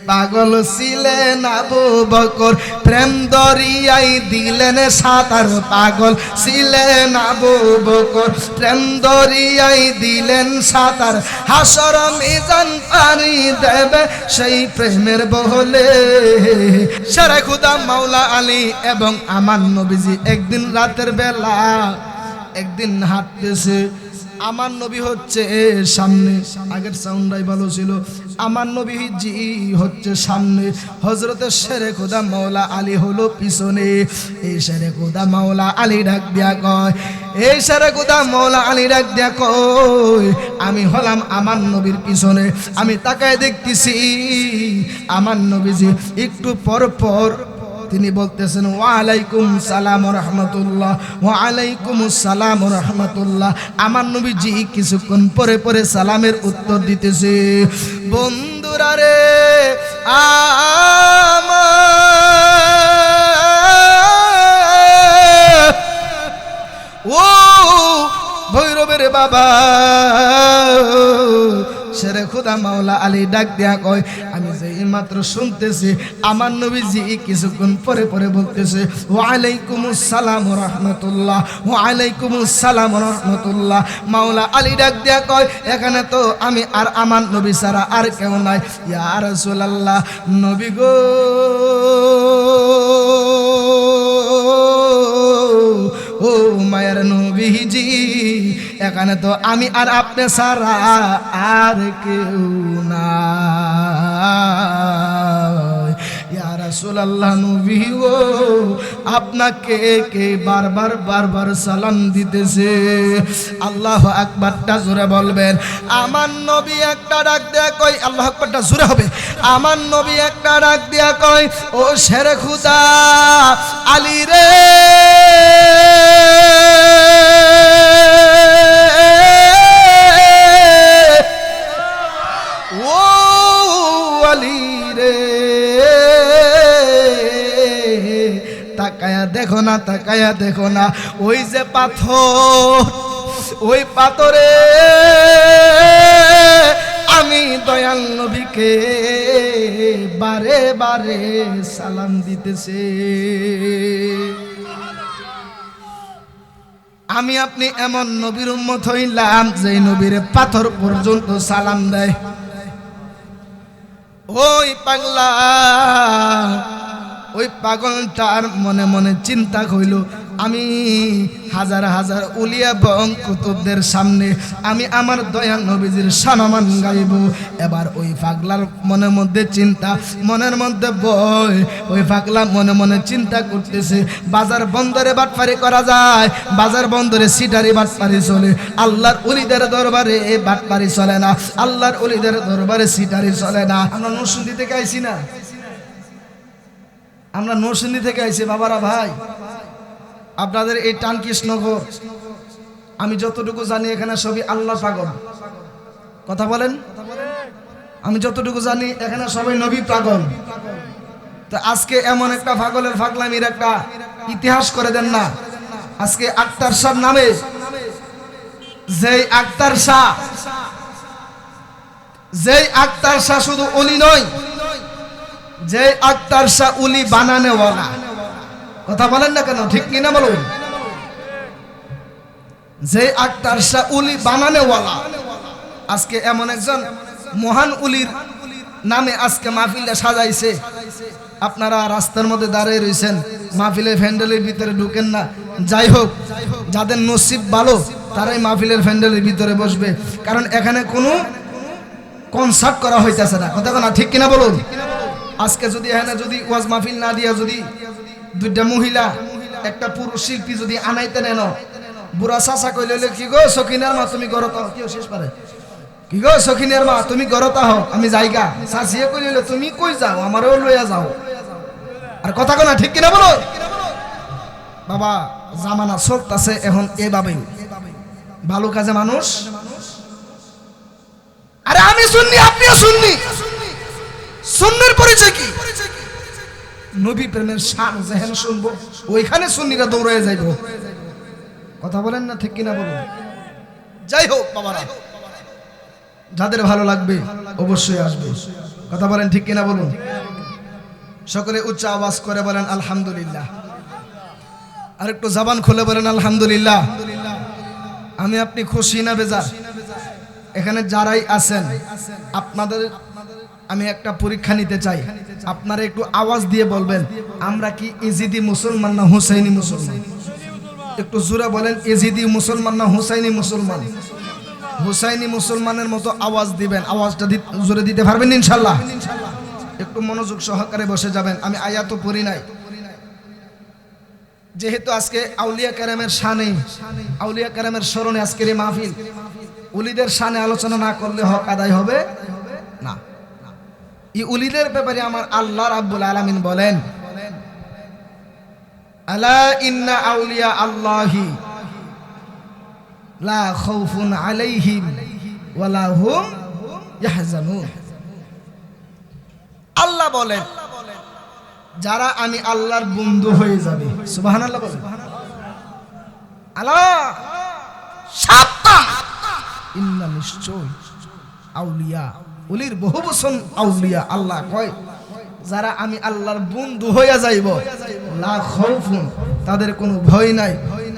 পাগল ছিলেন আবু বকর, প্রেম দরিয়ায় দিলেন সাঁতার। পাগল ছিলেন আবু বকর, প্রেম দরিয়ায় দিলেন সাঁতার। হাসর মিজান পানি দেবে সেই প্রেমের বহলে। শেরে খুদা মাওলা আলী এবং আমার নবীজি একদিন রাতের বেলা একদিন হাঁটতেছে। আমার নবী হচ্ছে সামনে, আগের সাউন্ডটাই ভালো ছিল। আমার নবীজি হচ্ছে সামনে, হযরতে শেরে খুদা মাওলা আলী হলো পিছনে। এই শেরে খুদা মাওলা আলী ডাক দিয়া কয়, এই শেরে খুদা মাওলা আলী ডাক দিয়া কয়, আমি হলাম আমার নবীর পিছনে। আমি তাকায় দেখতেছি আমার নবীজি একটু পর পর তিনি বলতেছেন ওয়ালাইকুম সালাম ওয়া রাহমাতুল্লাহ, ওয়ালাইকুম আসসালাম ওয়া রাহমাতুল্লাহ। আমার নবীজি কিছুক্ষণ পরে পরে সালামের উত্তর দিতেছে। বন্ধুরা রে ও ভৈরবের বাবা শেরে খুদা মাওলা আলী ডাক দিয়া কয়, আমি যেই মাত্র শুনতেছি আমার নবীজি কিছুক্ষণ পরে পরে বলতেছে ওয়ালাইকুমুস সালাম ওয়া রাহমাতুল্লাহ, ওয়ালাইকুমুস সালাম ওয়া রাহমাতুল্লাহ। মাওলা আলী ডাক দিয়া কয়, এখানে তো আমি আর আমার নবী ছাড়া আর কেউ নাই। ইয়া রাসূলুল্লাহ, নবী গো ও মায়ের নবীজি, এখানে তো আমি আর আপনি ছাড়া আর কেউ নাই। ইয়া রাসূলুল্লাহ, নবী গো আপনাকে কে বারবার বারবার সালাম দিতেছে। আল্লাহু আকবারটা জোরে বলবেন। আমার নবী একটা ডাক দেয়া কয়, আল্লাহু আকবারটা জোরে হবে। আমার নবী একটা ডাক দেয়া কয়, ও শেরে খুদা আলী রে, ও আলী রে, তাকায়া দেখো না, তাকায়া দেখো না, ওই যে পাথর, ওই পাথরে আমি দয়াল নবীকে বারে বারে সালাম দিতেছে। আমি আপনি এমন নবীর উম্মত হইলাম যে নবীর পাথর পর্যন্ত সালাম দেয়। ওই পাগলা, ওই পাগলটার মনে মনে চিন্তা হইল, আমি হাজার হাজার উলিয়া এবং কুতুবদের সামনে আমি আমার দয়াল নবীজির সম্মান গাইব। এবার ওই পাগলার মনের মধ্যে চিন্তা, মনের মধ্যে ভয়। ওই পাগলা মনে মনে চিন্তা করতেছে, বাজার বন্দরে বাটপারি করা যায়, বাজার বন্দরে সিটারি বাটপারি চলে, আল্লাহর ওলিদের দরবারে বাটপারি চলে না, আল্লাহর ওলিদের দরবারে সিটারি চলে না। আমরা নরসিংদী থেকে আইছি না, আমরা নরসিংদী থেকে আইছি বাবারা ভাই। আপনাদের এই টানকৃষ্ণনগর আমি যতটুকু জানি এখানে সবই আল্লাহ পাগল। কথা বলেন, আমি যতটুকু জানি এখানে সবাই নবী পাগল। তো আজকে এমন একটা পাগলের পাগলামির একটা ইতিহাস করে দেন না। আজকে আক্তার শাহ নামে, যেই আক্তার শাহ শুধু ওলি নয়, যে আক্তার শাহ উলি বানানেওয়ালা। কথা বলেন না কেন, ঠিক কিনা বলুন? যে আক্তার শাহ উলি বানানেওয়ালা, আজকে এমন একজন মহান উলির নামে আজকে মাহফিলটা সাজাইছে। আপনারা রাস্তার মধ্যে দাঁড়িয়ে রয়েছেন, মাহফিলের প্যান্ডেলের ভিতরে ঢুকেন না। যাই হোক, যাদের নসিব ভালো তারাই মাহফিলের প্যান্ডেলের ভিতরে বসবে, কারণ এখানে কোনো কনসার্ট করা হইতেছে না। কথা না, ঠিক কিনা বলুন? আজকে যদি এখানে যদি ওয়াজ মাহফিল না দিয়া যদি দুইটা মহিলা একটা পুরুষ শিল্পী যদি আনাইতে নেন, বুড়া চাচা কইলে কি গো সখিনার মা তুমি গরতা হও, কেউ শেষ পারে, কি গো সখিনার মা তুমি গরতা হও, আমি যাইগা। চাচিয়ে কইলে তুমি কই যাও, আমারও লইয়া যাও। আর কথা কোনা, ঠিক কিনা বলো বাবা? জামানা চলতেছে এখন এভাবেই, ভালো কাজে মানুষ। আরে আমি সুন্নি, আপনিও সুন্নি, সুন্নির পরিচয় কি? নবী প্রেমের শান যেখানে শুনবো ওইখানে সুন্নিরা দৌড়ায় যাইব। কথা বলেন না, ঠিক কিনা বলুন? যাই হোক বাবারা, যাদের ভালো লাগবে অবশ্যই আসবে। কথা বলেন ঠিক কিনা বলুন। সকলে উচ্চ আওয়াজ করে বলেন আলহামদুলিল্লাহ। আর একটু জবান খুলে বলেন আলহামদুলিল্লাহ। আমি আপনি খুশি না বেজার? এখানে যারাই আছেন আপনাদের আমি একটা পরীক্ষা নিতে চাই। আপনারা একটু আওয়াজ দিয়ে বলবেন আমরা কি ইজিদি মুসলমান না হুসাইনি মুসলমান? একটু জোরে বলেন ইজিদি মুসলমান না হুসাইনি মুসলমান? হুসাইনি মুসলমানের মতো আওয়াজ দিবেন। আওয়াজটা জোরে দিতে পারবেন ইনশাআল্লাহ? একটু মনোযোগ সহকারে বসে যাবেন। আমি আয়াত পড়ি নাই, যেহেতু আজকে আউলিয়া কেরামের শানে, আউলিয়া কেরামের স্মরণে আজকের এই মাহফিল, উলিদের শানে আলোচনা না করলে হক আদায় হবে না। এই উলিদের ব্যাপারে আমার আল্লাহ রাব্বুল আলামিন বলেন, আলা ইন্না আউলিয়া আল্লাহি লা খাউফুন আলাইহিম ওয়ালা হুম ইয়াহজানুন। আল্লাহ বলেন যারা আমি আল্লাহর বন্ধু হয়ে যাবে, সুবহানাল্লাহ বলেন, আলা সাবধান, ইন্না নিশ্চয় আউলিয়া, উলির বহু বচন আউলিয়া। আল্লাহ কয় যারা আমি আল্লাহর বন্ধু হয়ে যাইব, লা খাউফুন, তাদের কোনো ভয় নাই,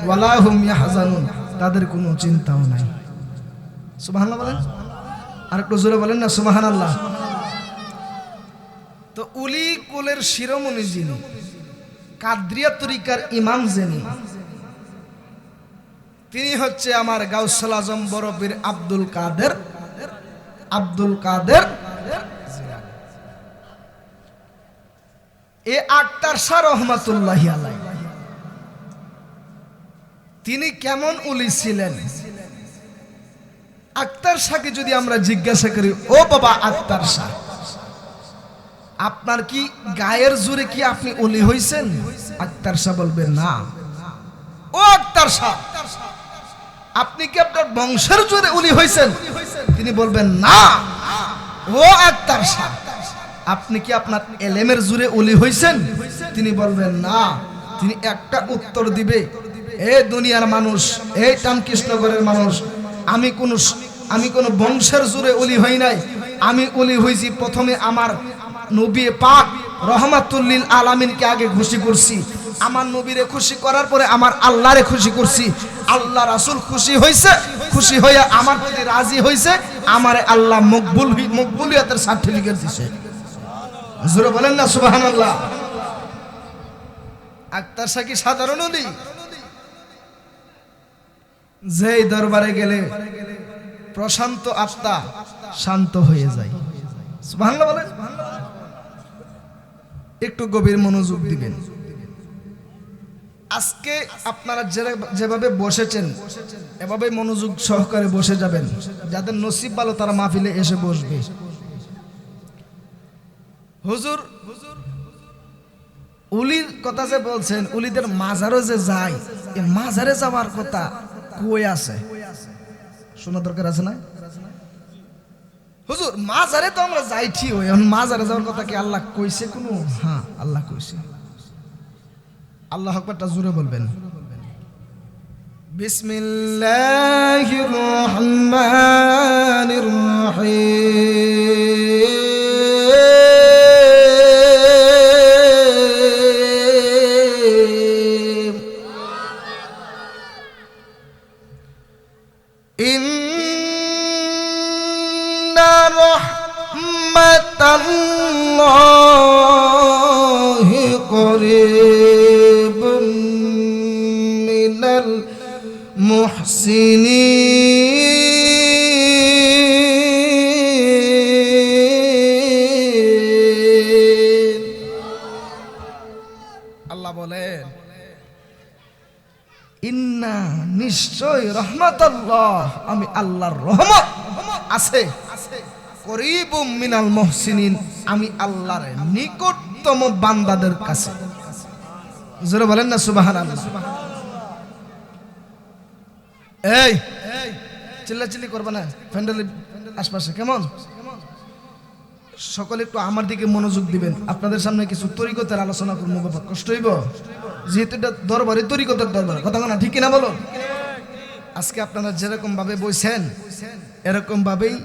ওয়ালা হুম ইয়াহজানুন, তাদের কোনো চিন্তাও নাই। সুবহানাল্লাহ বলেন, আর একটু জোরে বলেন না সুবহানাল্লাহ। তো উলি কুলের শিরোমণি যিনি, কাদরিয়া তরিকার ইমাম যিনি, তিনি হচ্ছে আমার গাউসুল আজম বড় পীর আব্দুল কাদের, আব্দুল কাদের এ আক্তার শাহ রহমাতুল্লাহি আলাইহি। তিনি কেমন উলি ছিলেন? আক্তার শাহকে যদি আমরা জিজ্ঞাসা করি, ও বাবা আক্তার শাহ, আপনার কি গায়ের জোরে কি আপনি ওলি হইছেন? আক্তার শাহ বলবেন না। ও আক্তার শাহ, আপনি কি আপনার বংশের জোরে ওলি হইছেন? তিনি বলবেন না। ও আক্তার শাহ, আপনি কি আপনার এলেমের জোরে ওলি হইছেন? তিনি বলবেন না। তিনি একটা উত্তর দিবে, এ দুনিয়ার মানুষ, এই টানকৃষ্ণগড়ের মানুষ, আমি কোন বংশের জোরে ওলি হই নাই। আমি ওলি হইছি প্রথমে আমার নবী পাক রহমাতুল লিল আলামিনকে আগে খুশি করছি, আমার নবীরে খুশি করার পরে আমার আল্লাহরে খুশি করছি। আল্লাহ রাসূল খুশি হইছে, খুশি হইয়া আমার প্রতি রাজি হইছে, আমারে আল্লাহ মকবুলিয়তের সার্টিফিকেট দিয়েছে। জোরে বলেন না সুবহানাল্লাহ। আক্তার শাহ কি সাধারণ ওলি? যেই দরবারে গেলে প্রশান্ত আত্মা শান্ত হয়ে যায়। সুবহানাল্লাহ বলেন। একটু গভীর মনোযোগ দিবেন। আজকে আপনারা যেভাবে বসেছেন এভাবে মনোযোগ সহকারে বসে যাবেন। যাদের নসিব ভালো তারা মাহফিলে এসে বসবে। হুজুর উলির কথা যে বলছেন, উলিদের মাজারও যে যায়, এই মাজারে যাওয়ার কথা কই আছে? শোনা দরকার আছে না? হুজুর মাজারে তো আমরা যাই ঠিক, এখন মাজারে যাওয়ার কথা কি আল্লাহ কইছে কোনো? হ্যাঁ আল্লাহ কইছে। আল্লাহ আকবারটা জোরে বলবেন। বিসমিল্লাহির রহমানির রহিম। ইন্না রাহমাতাল্লাহি করিবুম মিনাল মুহসিনিন। আল্লাহ বলেন ইন্না নিশ্চয় রহমাতাল্লাহ, আমি আল্লাহর রহমত আছে, করিবুম মিনাল মুহসিনিন, আমি আল্লাহর নিকটতম বান্দাদের কাছে। জোরে বলেন না সুবহানাল্লাহ। এই চিল্লাচিল্লি করবে না প্যান্ডেলের আশপাশে, কেমন? সকলে একটু আমার দিকে মনোযোগ দিবেন। আপনাদের সামনে কিছু তরিকতের আলোচনা করবো, বাবা কষ্ট হইব, যেহেতু এটা দরবারে তরিকতের দরবার, কথা না ঠিক কিনা বলো? আজকে আপনারা যেরকম ভাবে বইছেন এরকম ভাবেই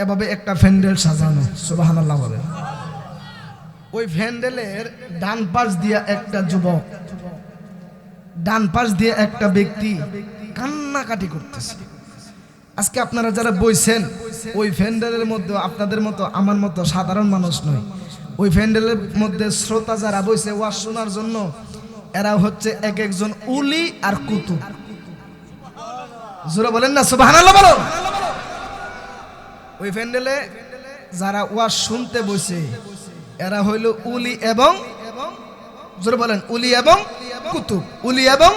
এভাবে একটা প্যান্ডেল সাজানো, সুবহানাল্লাহ বলেন। ওই প্যান্ডেলের ডান পাশ দিয়ে একটা যুবক, ডান পাশ দিয়ে একটা ব্যক্তি কান্নাকাটি করতেছে। আজকে আপনারা যারা বইছেন ওই প্যান্ডেলের মধ্যে আপনাদের মতো আমার মতো সাধারণ মানুষ নয়। ওই প্যান্ডেলের মধ্যে শ্রোতা যারা বইছে ওয়াজ শোনার জন্য, এরা হচ্ছে এক একজন উলি আর কুতুব। জোরে বলেন না সুবহানাল্লাহ বলো। ওই প্যান্ডেলে যারা ওয়াজ শুনতে বসে এরা হইল উলি এবং, জোরে বলেন, উলি এবং কুতুব। উলি এবং,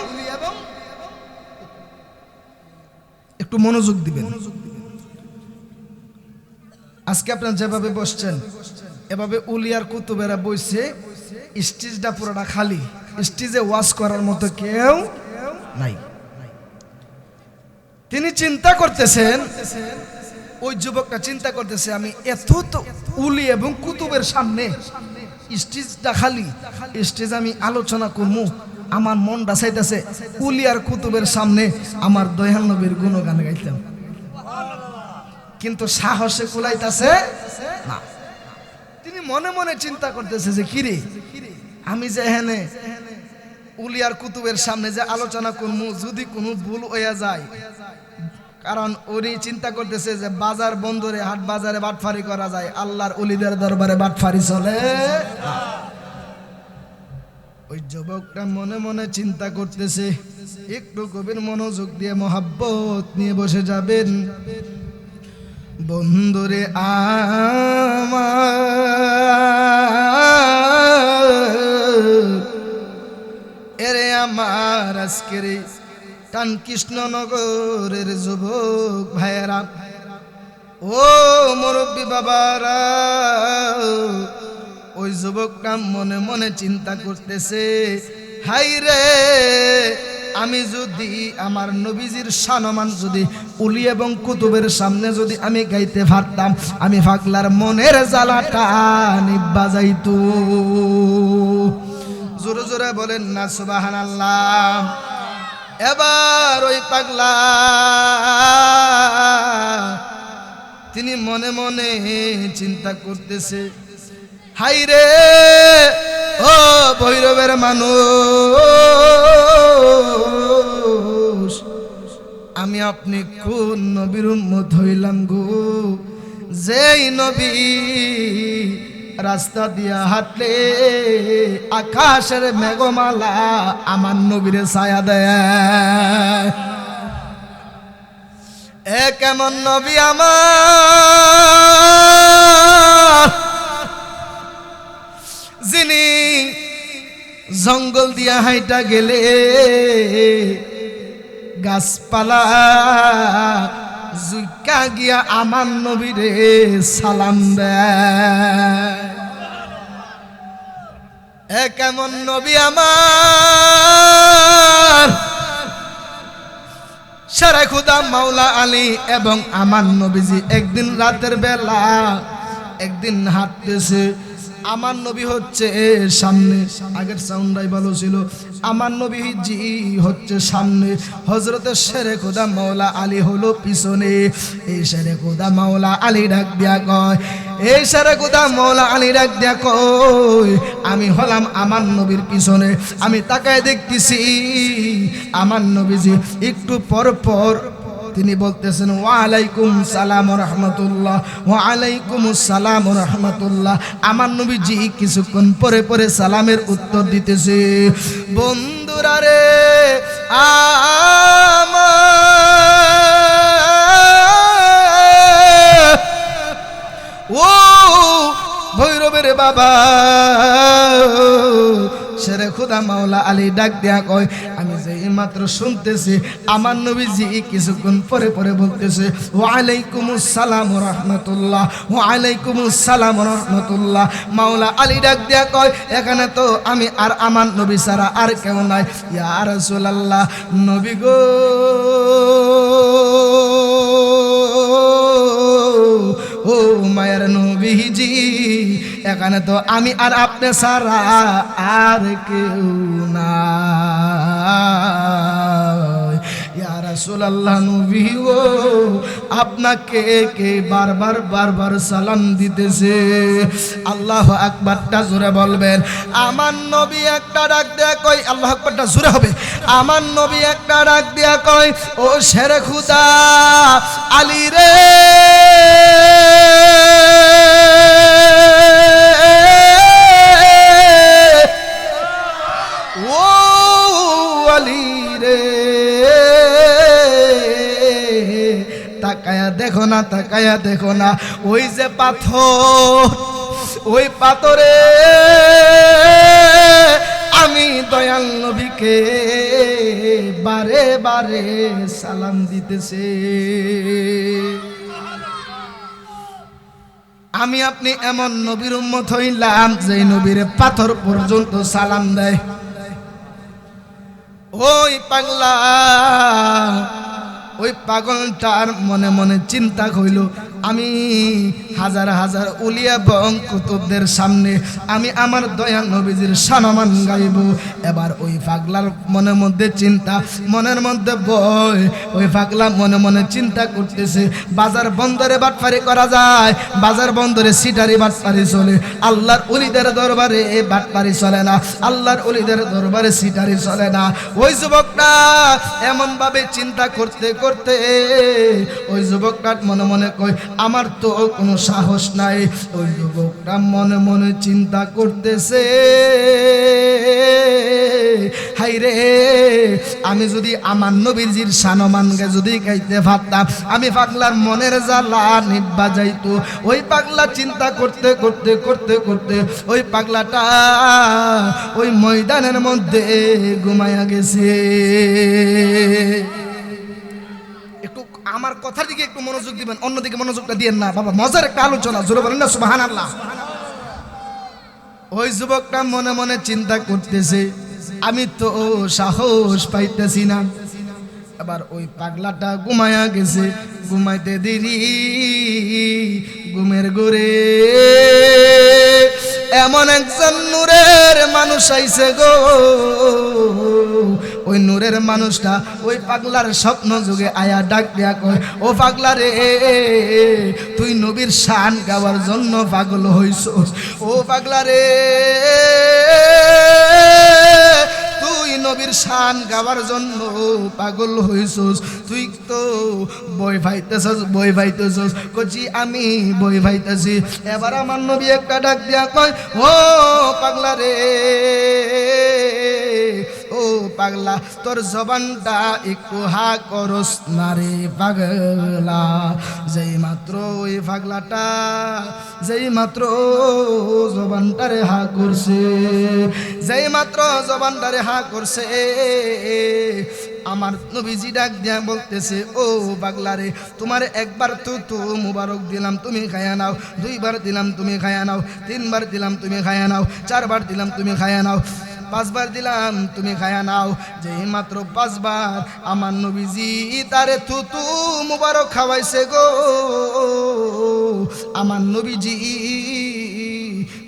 একটু মনোযোগ দিবেন। আজকে আপনারা যেভাবে বসছেন এভাবে উলি আর কুতুবেরা বসে, স্টেজটা পুরোটা খালি, স্টেজে ওয়াজ করার মতো কেউ নাই। তিনি চিন্তা করতেছেন, ওই যুবকটা চিন্তা করতেছে, আমি এত তো উলি এবং কুতুবের সামনে, স্টেজটা খালি, স্টেজ আমি আলোচনা করবো, আমার মনটা চাইতেছে উলি আর কুতুবের সামনে আমার দয়াল নবীর গুণগান গাইতাম, কিন্তু সাহসে কুলাইতেছে না। তিনি মনে মনে চিন্তা করতেছে যে কিরে, আমি যে এখানে উলি আর কুতুবের সামনে যে আলোচনা করবো, যদি কোনো ভুল হইয়া যায়, কারণ উনি চিন্তা করতেছে যে বাজার বন্দরে, হাট বাজারে বাটফারি করা যায়, আল্লাহর উলিদের দরবারে বাটফারি চলে। ওই যুবকটা মনে মনে চিন্তা করতেছে, একটু গভীর মনোযোগ দিয়ে মহাব্বত নিয়ে বসে যাবেন। বন্ধুরে আমার, এরে আমার আজকের টান কৃষ্ণনগরের যুবক ভাইয়েরা, ও মুরব্বী বাবারা, ওই যুবকটা মনে মনে চিন্তা করতেছে, হাই রে, আমি যদি আমার নবীজির সম্মান যদি উলি এবং কুতুবের সামনে যদি আমি গাইতে পারতাম, আমি পাগলার মনের জ্বালাটা নিভা যাইতো। জোরে জোরে বলেন না সুবহানাল্লাহ। এবার ওই পাগলা তিনি মনে মনে চিন্তা করতেছে, হাই রে, ও ভৈরবের মানুষ, আমি আপনি কোন নবীর উম্মত হইলাম গো, যেই নবী রাস্তা দিয়া হাঁটলে আকাশের মেঘমালা আমার নবীরে ছায়া দেয়। এ কেমন নবী আমার, যিনি জঙ্গল দিয়া হাইটা গেলে গাছপালা জুইকা গিয়া আমার নবীরে সালাম দেয়। এ কেমন নবী আমার, সারা খুদা মাওলা আলী এবং আমার নবীজি একদিন রাতের বেলা একদিন হাঁটতেছে, আমার নবী হচ্ছে সামনে, আগের সাউন্ডটাই ভালো ছিল, আমার নবীজি হচ্ছে সামনে, হযরতের শেরে খোদা মাওলা আলী হলো পিছনে। এই শেরে খোদা মাওলা আলী ডাক দিয়া কয়, এই শেরে খোদা মাওলা আলী ডাক দিয়া কয়, আমি হলাম আমার নবীর পিছনে, আমি তাকায় দেখতেছি আমার নবীজি একটু পর পর তিনি বলতেছেন, ওয়ালাইকুম সালাম ওয়া রাহমাতুল্লাহ, ওয়ালাইকুম আসসালাম ওয়া রাহমাতুল্লাহ। আমার নবীজি কিছুক্ষণ পরে পরে সালামের উত্তর দিতেছে। বন্ধুরা রে আমার, ও ভৈরবের বাবা শেরে খোদা মাওলা আলী ডাক দিয়া কয়, আমি যে মাত্র শুনতেছি আমার নবীজি কিছুক্ষণ পরে পরে বলতেছে, ওয়ালাইকুমুস সালাম ওয়া রাহমাতুল্লাহ, ওয়ালাইকুমুস সালাম ওয়া রাহমাতুল্লাহ। মাওলা আলী ডাক দিয়া কয়, এখানে তো আমি আর আমার নবী ছাড়া আর কেউ নাই। ইয়া রাসূলুল্লাহ, নবী গো, ও মায়ের নবীজি, এখানে তো আমি আর আপনি ছাড়া আর কেউ নাই। ইয়া রাসূলুল্লাহ নবী গো আপনাকে কে বারবার সালাম দিতেছে। আল্লাহু আকবারটা জোরে বলবেন। আমার নবী একটা ডাক দেয়া কই, আল্লাহু আকবারটা জোরে হবে। আমার নবী একটা ডাক দেয়া কই, ও শেরে খুদা আলী রে, ও আলী রে, তাকায়া দেখো না, তাকায়া দেখো না, ওই যে পাথর, ওই পাথরে আমি দয়াল নবীকে বারে বারে সালাম দিতেছে। আমি আপনি এমন নবীর উম্মত হইলাম যে নবীর পাথর পর্যন্ত সালাম দেয়। ওই পাগলা, ওই পাগলটার মনে মনে চিন্তা হইল, আমি হাজার হাজার উলিয়া এবং কুতুবদের সামনে আমি আমার দয়াল নবীজির সম্মান গাইব। এবার ওই পাগলার মনের মধ্যে চিন্তা, মনের মধ্যে ভয়। ওই পাগলা মনে মনে চিন্তা করতেছে, বাজার বন্দরে বাটপারি করা যায়, বাজার বন্দরে সিটারি বাটপারি চলে, আল্লাহর ওলিদের দরবারে বাটপারি চলে না, আল্লাহর ওলিদের দরবারে সিটারি চলে না। ওই যুবকটা এমন ভাবে চিন্তা করতে করতে ওই যুবকটা মনে মনে কয়, আমার তো কোনো সাহস নাই। ওই যুবকটা মনে মনে চিন্তা করতেছে, হাই রে, আমি যদি আমার নবীজির সম্মানকে যদি গাইতে পারতাম, আমি পাগলার মনের জ্বালা নিভা যাইতো। ওই পাগলা চিন্তা করতে করতে করতে করতে ওই পাগলাটা ওই ময়দানের মধ্যে ঘুমায়া গেছে। আমার কথার দিকে একটু মনোযোগ দিবেন, অন্যদিকে মনোযোগটা দিয়েন না বাবা। মজার একটা আলোচনা, জোরে বলেন না সুবহানাল্লাহ। ওই যুবকটা মনে মনে চিন্তা করতেছে, আমি তো সাহস পাইতেছি না। এবার ওই পাগলাটা ঘুমায়া গেছে, ঘুমাইতে দেরি, ঘুমের ঘরে এমন একজন নূরের মানুষ আইছে গো। ওই নূরের মানুষটা ওই পাগলার স্বপ্ন যুগে আয়া ডাক দিয়া কয়, ও পাগলা রে, তুই নবীর শান গাওয়ার জন্য পাগল হইছস। ও পাগলা রে, তুই নবীর শান গাওয়ার জন্য পাগল হইছস, তুই তো বই ভাইতেছস, বই ভাইতেছস। কচি আমি বই ভাইতেছি। এবার আমার নবী একটা ডাক দিয়া কয়, ও পাগলা রে, ও পাগলা, তোর জবানটা একটু হা করস না রে পাগলা। যেই মাত্র ওই পাগলাটা যেই মাত্র জবানটারে হা করছে, যেই মাত্র জবানটারে হা করছে, আমার নবীজি ডাক দিয়া বলতেছে, ও পাগলা রে, তোমার একবার তো মুবারক দিলাম, তুমি খায়া নাও। দুইবার দিলাম, তুমি খায়া নাও। তিনবার দিলাম, তুমি খায়া নাও। চারবার দিলাম, তুমি খায়া নাও। পাঁচবার দিলাম, তুমি খায়া নাও। যেই মাত্র পাঁচবার আমার নবীজি তারে থুতু মুবারক খাওয়াইছে গো। আমার নবীজি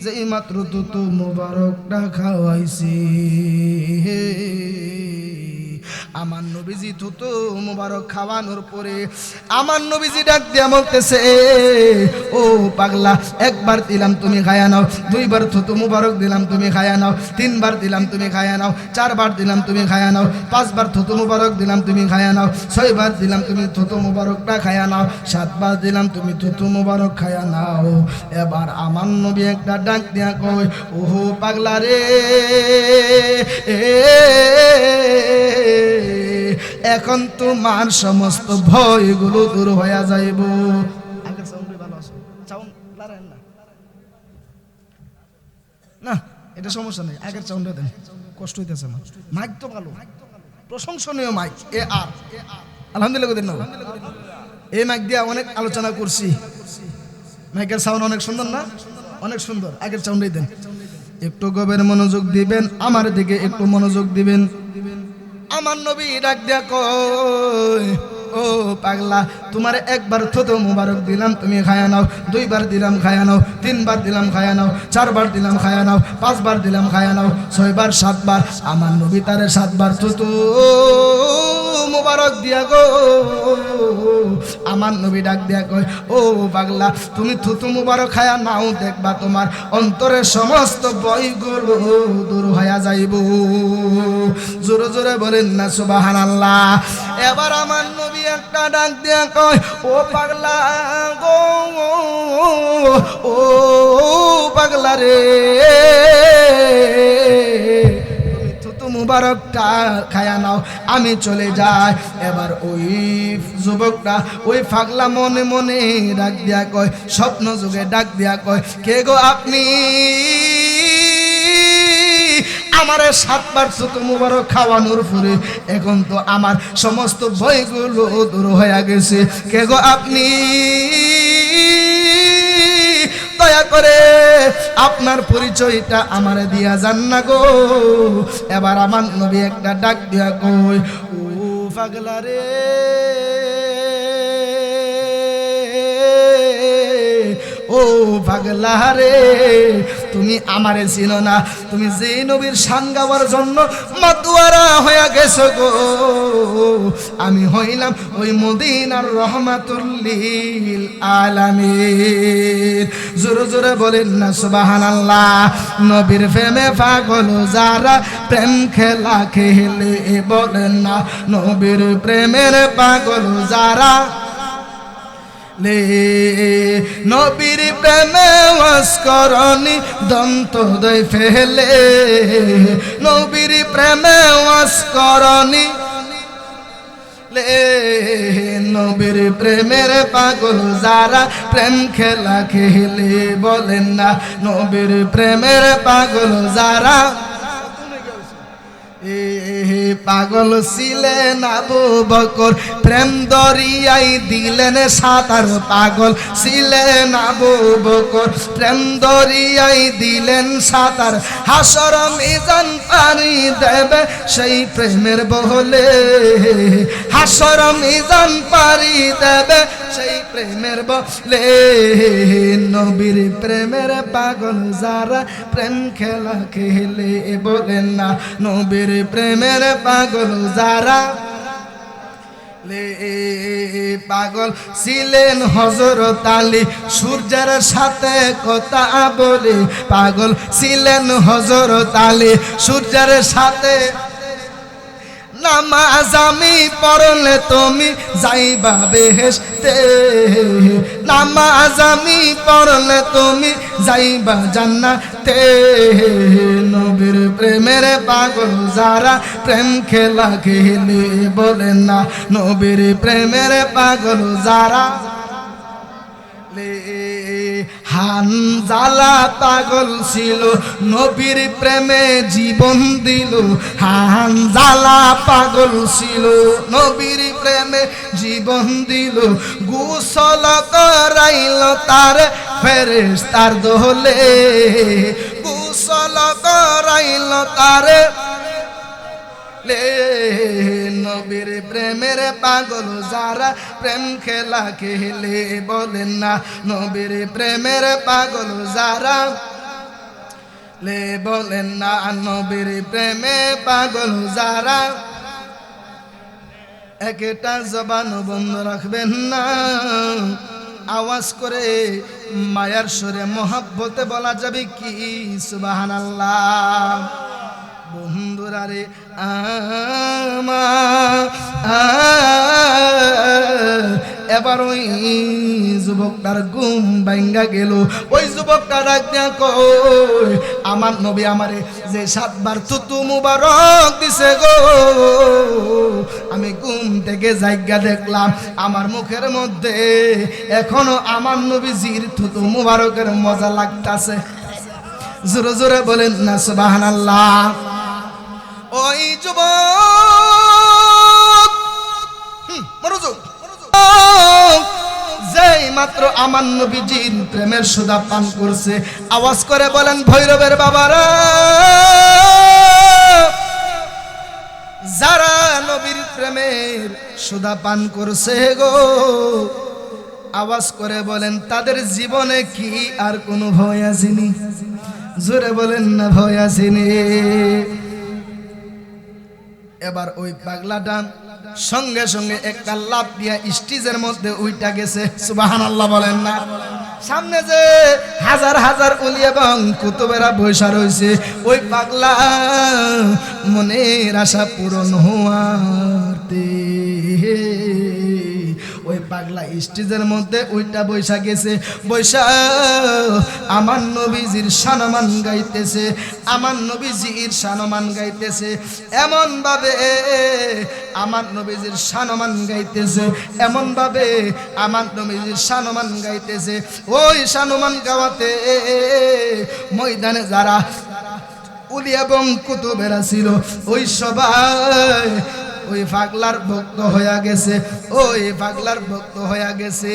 যেই মাত্র থুতু মুবারকটা খাওয়াইছে, আমার নবীজি থুতু মুবারক খাওয়ানোর পরে আমার নবীজি ডাক দিয়া বলতেছে, ও পাগলা, একবার দিলাম, তুমি খায়া নাও। দুইবার থুতু মুবারক দিলাম, তুমি খায়া নাও। তিনবার দিলাম, তুমি খায়া নাও। চারবার দিলাম, তুমি খায়া নাও। পাঁচবার থুতু মুবারক দিলাম, তুমি খায়া নাও। ছয়বার দিলাম, তুমি থুতু মুবারকটা খায়া নাও। সাতবার দিলাম, তুমি থুতু মুবারক খায়া নাও। এবার আমার নবী একটা ডাক দিয়া কয়, ওহো পাগলা রে, এখন তোমার সমস্ত ভয়গুলো দূর হয়ে যাইব। আগের সাউন্ডে ভালো আছে, সাউন্ড লারেন না, না এটা সমস্যা নেই, আগের সাউন্ডে দেন, কষ্ট হইতেছে না। মাইক তো ভালো, প্রশংসনীয় মাইক। আর আলহামদুলিল্লাহ দেন না, এই মাইক দিয়ে অনেক আলোচনা করছি, মাইকের সাউন্ড অনেক সুন্দর না, অনেক সুন্দর। আগের সাউন্ডে দেন, একটু গভীর মনোযোগ দিবেন, আমার দিকে একটু মনোযোগ দিবেন। আমার নবী ডাক দিয়া কয়, ও পাগলা, তোমার একবার থুতু মুবারক দিলাম, তুমি খায়া নাও। দুইবার দিলাম, খায়া নাও। তিনবার দিলাম, খায়া নাও। চারবার দিলাম, খায়া নাও। পাঁচবার দিলাম, খায়া নাও। ছয়বার, সাতবার আমার নবী তারে সাতবার থুতু মুবারক দিয়া গো আমার নবী ডাক দিয়া কয় ও পাগলা তুমি থুতু মুবারক খায়া নাও দেখবা তোমার অন্তরের সমস্ত ভয়গুলো দূর হয়ে যাইব জোরে জোরে বলেন না সুবহানাল্লাহ এবার আমার নবী একটা ডাক দিয়া কয় ও পাগলা গো ও পাগলা রে মুবারকটা খায়া নাও আমি চলে যাই এবার ওই যুবকটা ওই পাগলা মনে মনে ডাক দিয়া কয় স্বপ্ন যুগে ডাক দিয়া কয় কে গো আপনি আমারে 7 বার থুতু মুবারক খাওয়ানোর পরে এখন তো আমার সমস্ত ভয়গুলো দূর হয়ে গেছে কে গো আপনি দয়া করে আপনার পরিচয়টা আমারে দিয়া যান না গো এবার আমার নবী একটা ডাক দিয়া কই ও পাগলা রে ও পাগলা রে তুমি আমারে চিনো না তুমি যে নবীর শান গাওয়ার জন্য মাতোয়ারা হয়ে গেছো গো আমি হইলাম ওই মদিনার রহমাতুল লিল আলামিন জোরে জোরে বলেন না সুবহানাল্লাহ নবীর প্রেমে পাগল যারা প্রেম খেলা খেলে বলেন না নবীর প্রেমের পাগল যারা লে নবীর প্রেমে ওয়াসকরণী দন্ত দই ফেলে নবীর প্রেমে ওয়াসকরণী লে নবীর প্রেমের পাগল যারা প্রেম খেলা খেলে বলেন না নবীর প্রেমের পাগল যারা পাগল ছিলেন আবু বকর প্রেম দরিয়ায় দিলেন সাঁতার পাগল ছিলেন আবু বকর প্রেম দরিয়ায় দিলেন সাঁতার হাসর মিজান পানি দেবে সেই প্রেমের বহলে হাসর মিজান পানি দেবে সেই প্রেমের বলে নবীর প্রেমের পাগল যারা প্রেম খেলা খেলে বলেন না নবীর প্রেমের পাগল যারা লে পাগল ছিলেন হযরত আলী সূর্যের সাথে কথা বলে পাগল ছিলেন হযরত আলী সূর্যের সাথে নামাজ আমি পড়লে তুমি যাইবা বেহেশতে নামাজ আমি পড়লে তুমি যাইবা জান্নাতে নবীর প্রেমের পাগল যারা প্রেম খেলা খেলে বলেন না নবীর প্রেমের পাগল যারা হানজালা পাগল ছিল নবীর প্রেমে জীবন দিল হানজালা পাগল ছিল নবীর প্রেমে জীবন দিল গোসল করাইল তার ফেরেশতার দোলে গোসল করাইল তার লে নবীর প্রেমের পাগল যারা প্রেম খেলা খেলে বলেন না নবীর প্রেমের পাগল যারা লে বলেন না নবীর প্রেমে পাগল যারা একটা জবান বন্ধ রাখবেন না আওয়াজ করে মায়ার সুরে মহব্বতে বলা যাবে কি সুবহানাল্লাহ বন্ধুরা রে এবার ওই যুবকটার ঘুম ভাঙ্গা গেল ওই যুবকটা ডাক দিয়া কই আমার নবী আমারে যে 7 বার থুতু মুবারক দিছে গো আমি ঘুম থেকে জায়গা দেখলাম আমার মুখের মধ্যে এখনো আমার নবীজির থুতু মুবারকের মজা লাগতাছে জোরে জোরে বলেন না সুবহানাল্লাহ ওই যুবক মনোযোগ যেই মাত্র আমার নবীজির প্রেমের সুধা পান করছে আওয়াজ করে বলেন ভৈরবের বাবারা যারা নবীর প্রেমের সুধা পান করছে গো আওয়াজ করে বলেন তাদের জীবনে কি আর কোনো ভয় আসেনি জোরে বলেন না ভয় আসেনি এবার ওই পাগলাটা সঙ্গে সঙ্গে একটা লাফ দিয়া স্টেজের মধ্যে উইটা গেছে। সুবহানাল্লাহ বলেন না। সামনে যে হাজার হাজার ওলি এবং কুতুবেরা বৈশা রয়েছে, ওই পাগলা মনের আশা পূরণ হওয়াতে ওই পাগলা স্টেজের মধ্যে ওইটা বৈশা গেছে। বৈশা আমার নবীজির শানমান গাইতেছে, আমার নবীজির শানমান গাইতেছে, এমন ভাবে আমার নবীজির শানমান গাইতেছে, এমন ভাবে আমার নবীজির শানমান গাইতেছে। ওই শানমান গাওয়াতে ময়দানে যারা উলি এবং কুতুবেরা ছিল ওই সবাই ওই পাগলার ভক্ত হয়ে গেছে, ওই পাগলার ভক্ত হয়ে গেছে।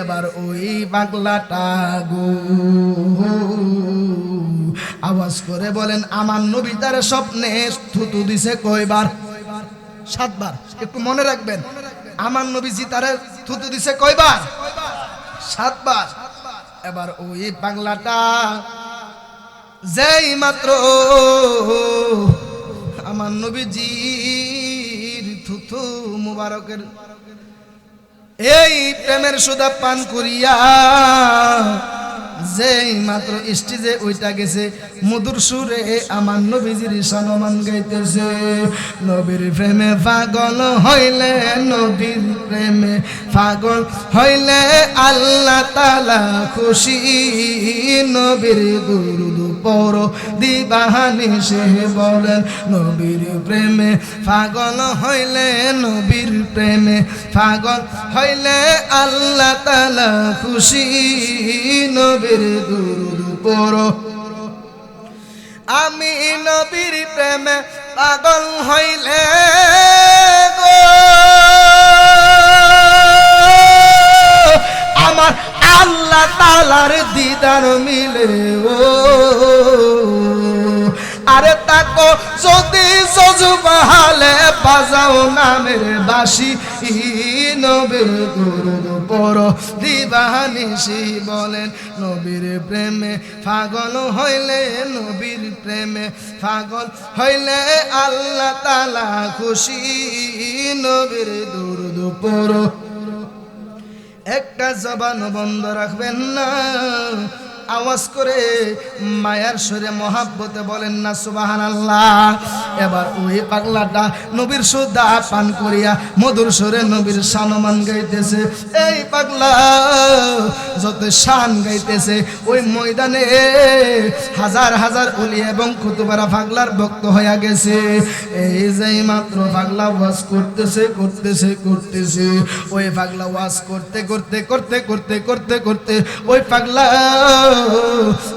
এবার ওই পাগলাটা গো আওয়াজ করে বলেন, আমার নবী তার স্বপ্নে থুতু দিছে কয়বার? 7 বার। একটু মনে রাখবেন, আমার নবীজি তারে থুতু দিছে কয়বার? 7 বার। এবার ওই পাগলাটা যেই মাত্র আমার নবীজির থুথু মুবারকের এই প্রেমের সুধা পান করিয়া যেই মাত্র স্টেজে ওইটা গেছে, মধুর সুরে আমার নবীজির শানমান গাইতেছে। নবীর প্রেমে পাগল হইলে, নবীর প্রেমে পাগল হইলে আল্লাহ তাআলা খুশি। নবীর দুরূদ পড়ো দিবানি সে বলেন, নবীর প্রেমে পাগল হইলে, নবীর প্রেমে পাগল হইলে আল্লাহ তাআলা খুশি। নবীর দুরূদ পড়ো। আমি নবীর প্রেমে পাগল হইলে গো আমার আল্লাহ তাআলার দিদার মিলে। ও আরে তাকো যদি সজবাহালে বাজাও নামের বাঁশি। নবীর দুরূদ পড়ো দিবানিশি বলেন, নবীর প্রেমে পাগল হইলে, নবীর প্রেমে পাগল হইলে আল্লাহ তাআলা খুশি। নবীর দুরূদ পড়ো। একটা জবান বন্ধ রাখবেন না, আওয়াজ করে মায়ার সুরে মহাব্বতে বলেন না সুবহানাল্লাহ। এবার ওই পাগলাটা নবীর সুধা পান করিয়া মধুর সুরে নবীর শানমান গাইতেছে। এই পাগলা যত শান গাইতেছে, ওই ময়দানে হাজার হাজার ওলি এবং কুতুবেরা পাগলার ভক্ত হয়ে গেছে। এই যেই মাত্র পাগলা ওয়াজ করতেছে করতেছে করতেছে, ওই পাগলা ওয়াজ করতে করতে করতে করতে করতে করতে ওই পাগলা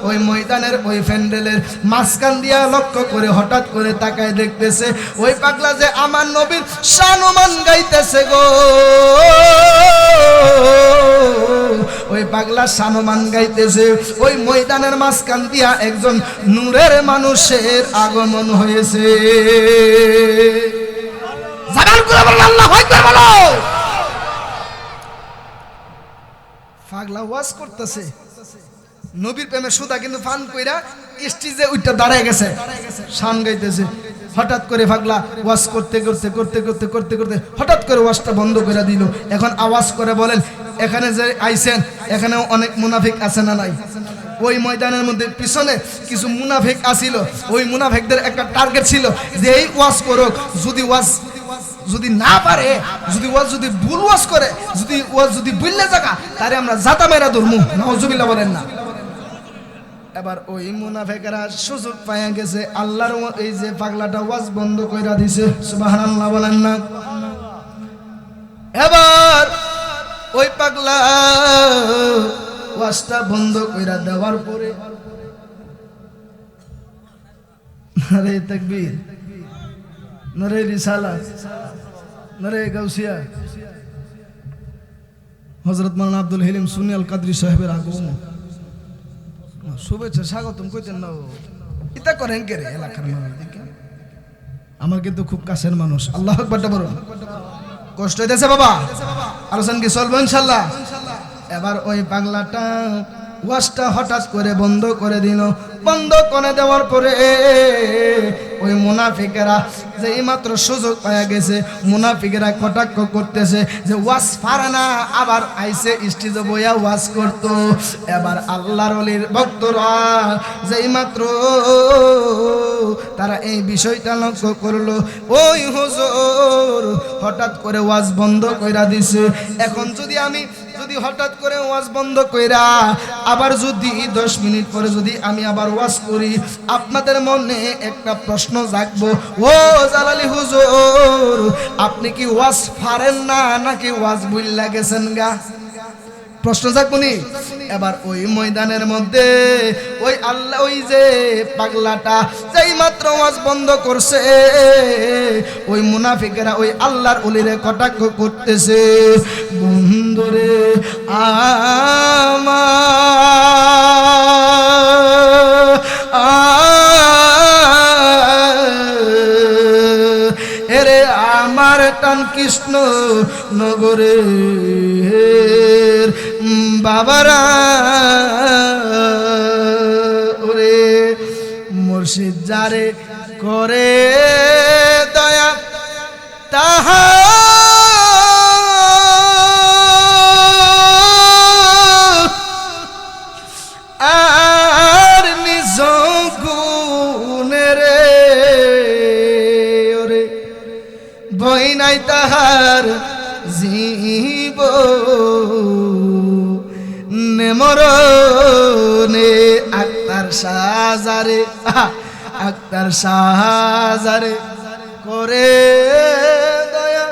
ওই ময়দানের ওই প্যান্ডেলের মাঝখান দিয়া লক্ষ্য করে হঠাৎ করে তাকায় দেখতেছে ওই পাগলা যে আমার নবীর শানমান গাইতেছে গো। ওই পাগলা শানমান গাইতেছে, ওই ময়দানের মাঝখান দিয়া একজন নূরের মানুষের আগমন হয়েছে। আল্লাহু আকবার বলো। পাগলা ওয়াজ করতেছে, নবীর প্রেমে সুধা কিন্তু ফান কইরা স্টেজে উঠতে দাঁড়ায় গেছে, শান গাইতেছে। হঠাৎ করে পাগলা ওয়াজ করতে করতে করতে করতে করতে করতে হঠাৎ করে ওয়াজটা বন্ধ করে দিল। এখন আওয়াজ করে বলেন, এখানে যে আইছেন এখানে অনেক মুনাফিক আছে না নাই? ওই ময়দানের মধ্যে পিছনে কিছু মুনাফিক আসিল, ওই মুনাফিকদের একটা টার্গেট ছিল যে এই ওয়াজ করুক, যদি ওয়াজ যদি না পারে, যদি ওয়াজ যদি ভুল ওয়াজ করে, যদি ওয়াজ যদি বুঝলে জায়গা, তারে আমরা জাতা মেরা ধরমু। নাউজুবিল্লাহ বলেন না। এবার ওই মুনাফিকরা সুযোগ পায়া গেছে, আল্লাহর এই যে পাগলাটা ওয়াজ বন্ধ কইরা দিছে। সুবহানাল্লাহ বলেন না। এবার ওই পাগলা ওয়াজটা বন্ধ কইরা দেওয়ার পরে, নারে তাকবীর, নারে রিসালাত, নারে গাউসিয়া, হযরত মাওলানা আব্দুল হালিম সুন্নি আল কাদরি সাহেবের আগমন, শুভেচ্ছা স্বাগতম কইতেন না। এটা করেন কে রে এলাকার মানুষ? আমার কিন্তু খুব কাছের মানুষ। আল্লাহু আকবার বলুন। কষ্ট হইতেছে বাবা? আলোচনা কি চলবে ইনশাআল্লাহ? এবার ওই পাগলাটা ওয়াজটা হঠাৎ করে বন্ধ করে দিল। বন্ধ করে দেওয়ার পরে ওই মুনাফিকেরা যে এইমাত্র সুযোগ পাওয়া গেছে, মুনাফিকেরা কটাক্ষ করতেছে যে ওয়াজ পারে না, আবার আইসে স্টেজে বইয়া ওয়াজ করত। এবার আল্লাহর ওলির ভক্তরা যে এইমাত্র তারা এই বিষয়টা লক্ষ্য করলো, ওই হুজুর হঠাৎ করে ওয়াজ বন্ধ কইরা দিছে। এখন যদি হঠাৎ করে ওয়াজ বন্ধ কইরা আবার যদি 10 মিনিট পরে যদি আমি আবার ওয়াজ করি, আপনাদের মনে একটা প্রশ্ন জাগবো, ও জালালি হুজুর আপনি কি ওয়াজ পারেন না নাকি ওয়াজ ভুইল্লা গেছেন গা? প্রশ্ন জাগবনি। এবার ওই ময়দানের মধ্যে ওই আল্লাহ ওই যে পাগলাটা যেই মাত্র ওয়াজ বন্ধ করছে, ওই মুনাফিকেরা ওই আল্লাহর ওলিরে কটাক্ষ করতেছে, বন্ধুরে এরে আমার টান কৃষ্ণ নগরে বাবারা ওরে মুর্শিদ যারে করে দয়া তাহা আর নিজ গুণে রে ওরে ভয় নাই তাহার জীব মরণে আক্তার শাহজারে করে দয়া,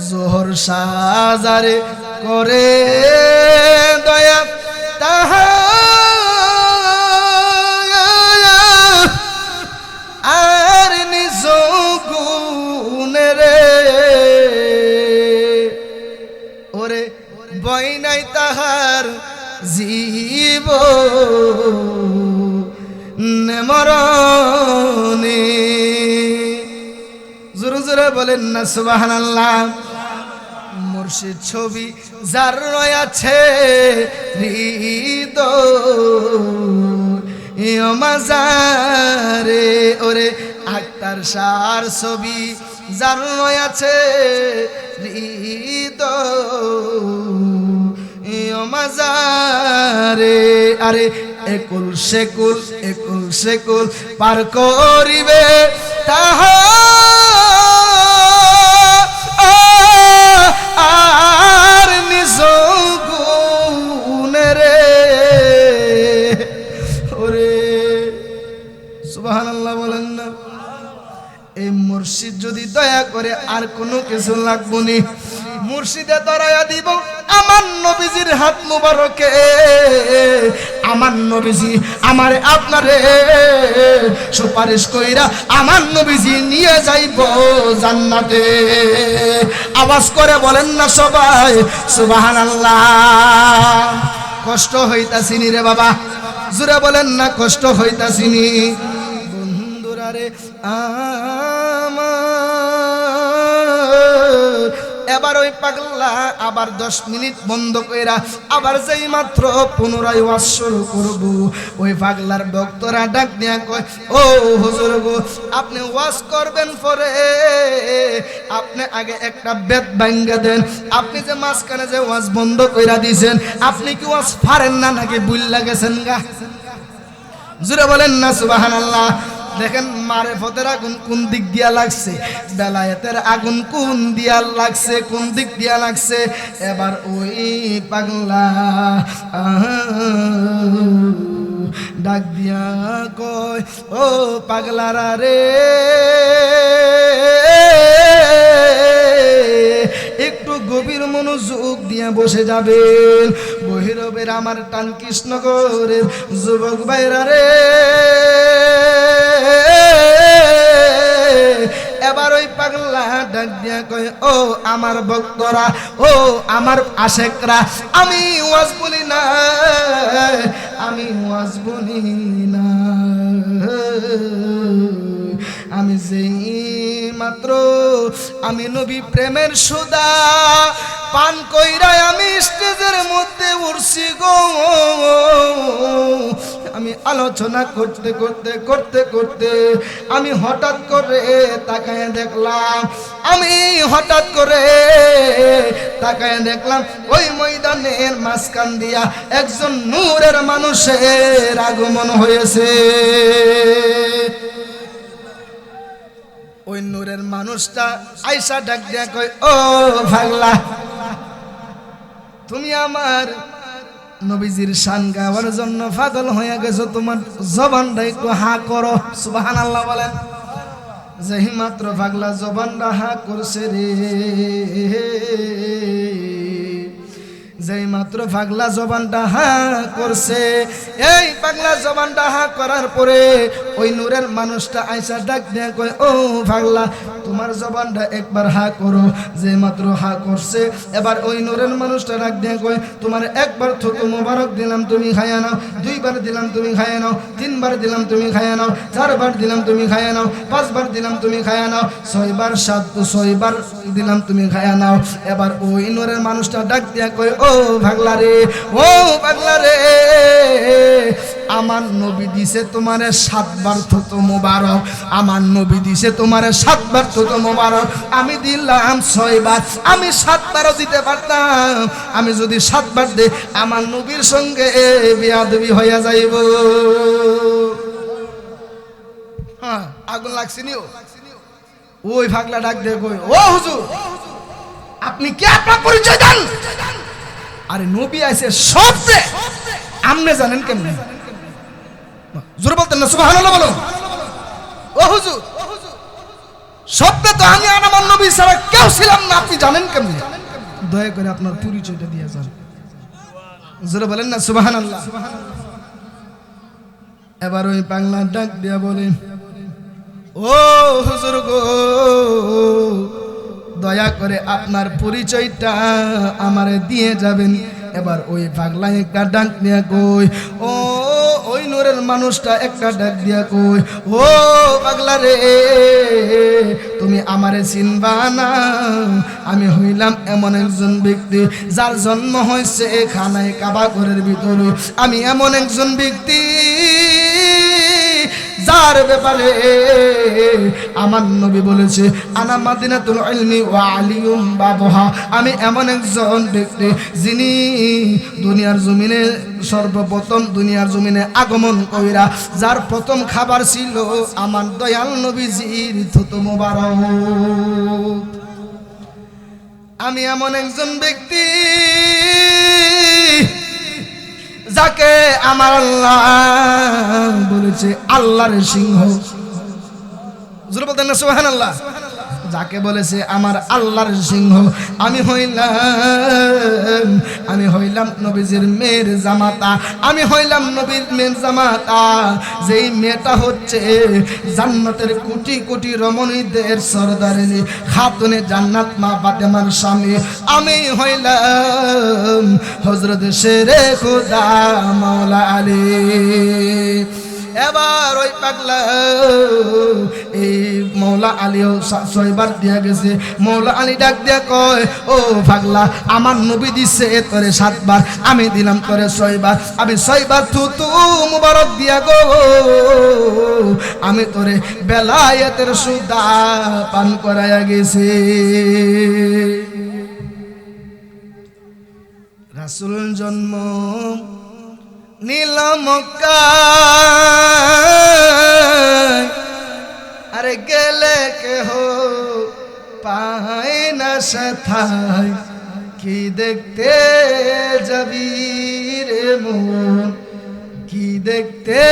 জোহর শাহজারে করে দয়া তাহা আর নিজ গুণে রে ওরে ভয় নাই তাহার জীব মরণে। জোরে জোরে বলেন না সুবহানাল্লাহ। মুর্শিদ ছবি যার রয়েছে হৃদয় মাজারে ওরে আক্তার শাহর ছবি যার রয়েছে হৃদয় মাজারে আরে একুল সেকুল পার করিবে তাহা আর নিজ গুণে রে ওরে সুবহানাল্লাহ বলেন না। এই মুর্শিদ যদি দয়া করে আর কোনো কিছু লাগবো নি, মুর্শিদে দরায়া দিব আমার নবীজির হাত মুবারকে। আমার নবীজি আমারে আপনারে সুপারিশ কইরা আমার নবীজি নিয়ে যাইব জান্নাতে। আওয়াজ করে বলেন না সবাই সুবহানাল্লাহ। কষ্ট হইতাছিনি রে বাবা, জোরে বলেন না কষ্ট হইতাছিনি। বন্ধুরা রে এবার ওই পাগলা আবার 10 মিনিট বন্ধ কইরা আবার যেই মাত্র পুনরায় ওয়াজ শুরু করব, ওই পাগলার ভক্তরা ডাক দিয়া কয়, ও হুজুর গো আপনি ওয়াজ করবেন পরে আপনি আগে একটা বেদ ভাঙ্গা দেন। আপনি যে মাঝখানে যে ওয়াজ বন্ধ কইরা দিয়েছেন, আপনি কি ওয়াজ পারেন না নাকি ভুইল্লা গেছেন গা? জোরে বলেন না সুবহানাল্লাহ। দেখেন মারেফতের আগুন কোন দিক দিয়া লাগছে, বেলায়েতের আগুন কোন দিয়া লাগছে, কোন দিক দিয়া লাগছে। এবার ওই পাগলা ডাক দিয়া কয়, ও পাগলারা রে একটু গভীর মনোযোগ দিয়া বসে যাবেন। বহিরবের আমার টান কৃষ্ণগরের যুবক ভাইরা রে এবার ওই পাগলা ডাক দিয়া কয়, ও আমার ভক্তরা, ও আমার আশেকরা, আমি ওয়াজ বলি না, আমি ওয়াজ বলি না, আমি যেই মাত্র আমি নবী প্রেমের সুদা পান কইরা আমি স্টেজের মধ্যে উঠছি গো, আমি আলোচনা করতে করতে করতে করতে আমি হঠাৎ করে তাকায় দেখলাম, আমি হঠাৎ করে তাকায় দেখলাম ওই ময়দানের মাঝখান দিয়া একজন নূরের মানুষের আগমন হয়েছে। ওই নূরের মানুষটা আয়সা ডাক দিয়া কয়, ও পাগলা, তুমি আমার নবীজির শান গাওয়ার জন্য পাগল হয়ে গেছো, তোমার জবানটা একটু হা করো। সুবহানাল্লাহ বলেন। যেই মাত্র পাগলা জবানটা হা করছে রে, যেই মাত্র পাগলা জবানটা হা করছে, এই পাগলা জবানটা হা করার পরে ওই নূরের মানুষটা আয়সা ডাক দিয়ে কয়, ও পাগলা, তোমার জবানটা একবার হা করো। যে মাত্র হা করছে, এবার ওই নূরের মানুষটা ডাক দিয়ে কয়, তোমার একবার থুতু মোবারক দিলাম, তুমি খাইয়া নাও। দুইবার দিলাম, তুমি খাইয়া নাও। তিনবার দিলাম, তুমি খাইয়া নাও। চারবার দিলাম, তুমি খাইয়া নাও। পাঁচবার দিলাম, তুমি খাইয়া নাও। ছয়বার ছয়বার দিলাম, তুমি খাইয়া নাও। এবার ওই নূরের মানুষটা ডাক দিয়ে কয়, ও পাগলা রে, ও পাগলা রে, আমার নবী দিছে তোমারে 7 বার থুতু মোবারক, আমার নবী দিছে তোমারে 7 বার থুতু মোবারক, আমি দিলাম 6 বার। আমি 7 বারও দিতে পারতাম, আমি যদি 7 বার দেই আমার নবীর সঙ্গে বেয়াদবি হইয়া যাইব। হ্যাঁ, আগুন লাগছিনি। ওই পাগলা ডাক দিয়ে কই, ও হুজুর, আপনি কে, আপনার পরিচয় দেন। আরে নবী আইছে সবচে, আপনি জানেন কেমনে? জোরে বলতেন না সুবহানাল্লাহ বলো। ও হুজুর, সবচে তো আমি আর আমার নবী ছাড়া কেউ ছিলাম না, আপনি জানেন কেমনে? দয়া করে আপনার পরিচয়টা দিয়ে যান। জোরে বলেন না সুবহানাল্লাহ। এবার ওই পাগলা ডাক দিয়া বলে, ও হুজুর গো, দয়া করে আপনার পরিচয়টা আমারে দিয়ে যাবেন। এবার ওই পাগলা একটা ডাক দিয়া কই, ও ওই নূরের মানুষটা একটা ডাক দিয়া কই, ও পাগলা রে, তুমি আমারে চিনবা না। আমি হইলাম এমন একজন ব্যক্তি যার জন্ম হয়েছে খানায় কাবা ঘরের ভিতরে। আমি এমন একজন ব্যক্তি যার ব্যাপারে আমার নবী বলেছে, আনা মাদিনাতুল ইলমি ওয়া আলিয়ুম বাবুহা। আমি এমন একজন ব্যক্তি যিনি দুনিয়ার জমিনে সর্বপ্রথম দুনিয়ার জমিনে আগমন কইরা যার প্রথম খাবার ছিল আমার দয়াল নবীজির থুতু মোবারক। আমি এমন একজন ব্যক্তি যাকে আমার আল্লাহ বলেছে আল্লাহর সিংহ। জোরে বলতেন না সুবহানাল্লাহ। যাকে বলেছে আমার আল্লাহর সিংহ। আমি হইলাম নবীজির মেয়ের জামাতা। আমি হইলাম নবীর মেয়ের জামাতা, যেই মেয়েটা হচ্ছে জান্নাতের কোটি কোটি রমণীদের সরদারিনী খাতুনে জান্নাত মা ফাতেমার স্বামী। আমি হইলাম হযরত শেরে খোদা মাওলা আলী। এবার ওই পাগলা এই মৌলা আলীও 6 বার দিয়া গেছে। মৌলা আলী ডাক দিয়া কয়, ও পাগলা, আমার নবী দিছে তোরে 7 বার, আমি দিলাম তোরে 6 বার। আমি 6 বার থুতু মুবারক দিয়া গো আমি তোরে বেলায়েতের সুদা পান করায়া গেছে। রাসূল জন্ম নীল মক্কায়, আরে গেলে কেহ পায় না সাথায়। কি দেখতে যাবি রে মন, কি দেখতে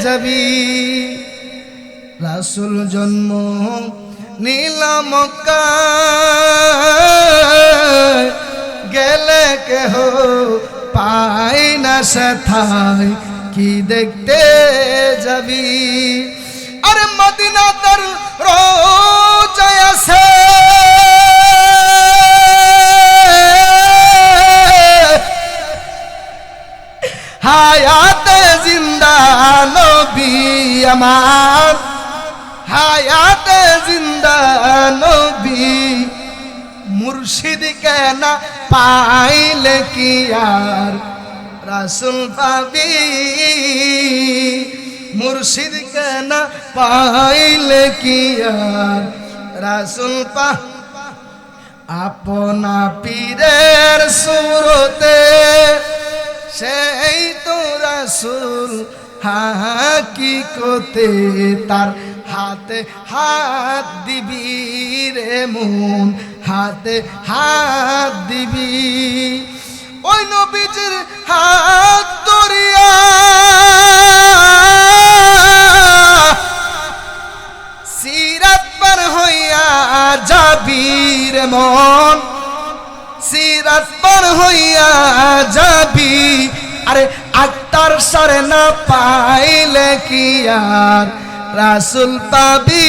যাবি। রাসূল জন্ম নীল মক্কায়, গেলে কেহ পাই না সাথায়। কি দেখতে যাবি। আরে মদিনা তার রোজায় আছে, হায়াতে জিন্দা নবী আমার, হায়াতে জিন্দা নবী। মুর্শিদ মুর্শিদকে না পাইলে কি আর রাসূল পাবি, মুর্শিদকে না পাইলে কি আর রাসূল পা আপনা পীরের সুরতে সেই তো রাসূল হাকিকতে, তার হাতে হাত দিবি রে মন, হাতে হাত দিবি ওই নবীজির হাত ধরিয়া সিরাত পার হইয়া যাবি রে মন, সিরাত পার হইয়া যাবি। আরে আক্তার সারে না পাইলে কি আর রাসূল পাবি,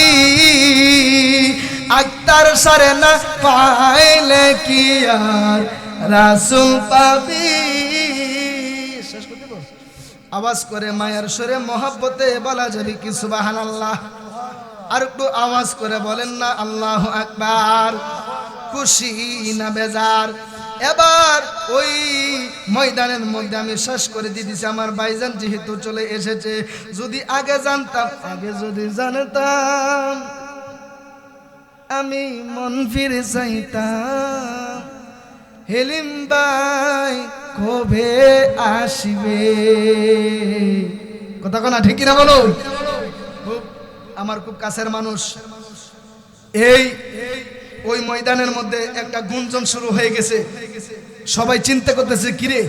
আক্তার সারে না পাইলে কি আর রাসূল পাবি। শেষ করে দেব, আওয়াজ করে মায়ের সুরে মহব্বতে বলা যাবে কি সুবহানাল্লাহ। আর একটু আওয়াজ করে বলেন না আল্লাহু আকবার। খুশি না বেজার? এবার ওই ময়দানের মধ্যে আমি শেষ করে দিতেছি, আমার ভাইজান যেহেতু চলে এসেছে। যদি আগে জানতাম, আগে যদি জানতাম আমি মন ফিরে চাইতাম, হেলিম ভাই কবে আসবে? কথা কোনা ঠিক না বলো? আমার খুব কাছের মানুষ। এই ওই ময়দানের মধ্যে একটা গুঞ্জন শুরু হয়ে গেছে। সবাই চিন্তা করতেছে কিরে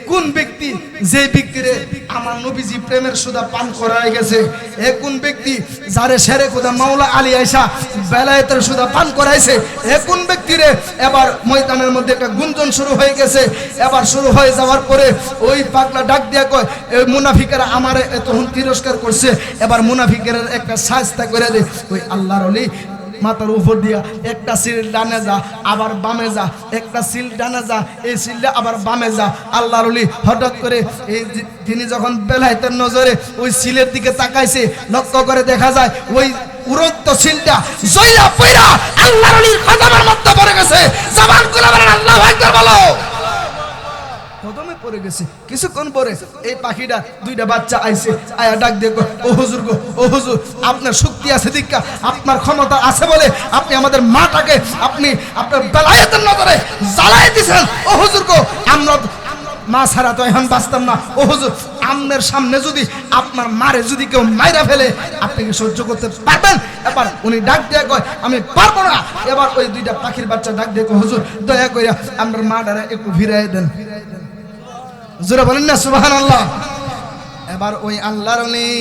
কোন ব্যক্তি, যে ব্যক্তিরে আমার নবীজি প্রেমের সুধা পান করায় গেছে, কোন ব্যক্তি যারে শেরে খোদা মাওলা আলী আয়েশা বেলায়েতের সুধা পান করাইছে, কোন ব্যক্তিরে। এবার ময়দানের মধ্যে একটা গুঞ্জন শুরু হয়ে গেছে। এবার শুরু হয়ে যাওয়ার পরে ওই পাগলা ডাক দিয়া কয়, ওই মুনাফিকেরা আমারে তখন তিরস্কার করছে, এবার মুনাফিকের একটা শাস্তা করে দে। ওই আল্লাহর ওলি মাথার উপর দিয়া একটা সিল ডানে যা, আবার বামে যা, একটা সিল ডানে যা, এই সিলটা আবার বামে যা। আল্লাহর ওলি হঠাৎ করে এই তিনি যখন বেলায়েতের নজরে ওই সিলের দিকে তাকাইছে, লক্ষ্য করে দেখা যায় ওই উড়ন্ত সিলটা জয়লা পয়রা আল্লাহর ওলির কদমের মধ্যে পড়ে গেছে। জবান খুলে বলেন আল্লাহু আকবার বলো। কদমে পড়ে গেছে। কিছুক্ষণ পরে এই পাখিটা দুইটা বাচ্চা আইছে, আয়া ডাক দেখো, ও হুজুর গো, ও হুজুর আপনার শক্তি আছে দীক্ষা, আপনার ক্ষমতা আছে বলে আপনি আমাদের মাটাকে আপনি আপনার বেলায়েতের নজরে জ্বালাই দিয়েছেন। ও হুজুর গো, আমরা মা ছাড়া তো এখন বাঁচতাম না। ও হুজুর আমনের সামনে যদি আপনার মারে যদি কেউ মাইরা ফেলে আপনি কি সহ্য করতে পারবেন? এবার উনি ডাক দিয়ে কয় আমি পারবো না। এবার ওই দুইটা পাখির বাচ্চা ডাক দেখো, হুজুর দয়া করে আপনার মাটারে একটু ফিরাই দেন। জোরে বলেন না সুবহানাল্লাহ। এবার ওই আল্লাহর ওলি,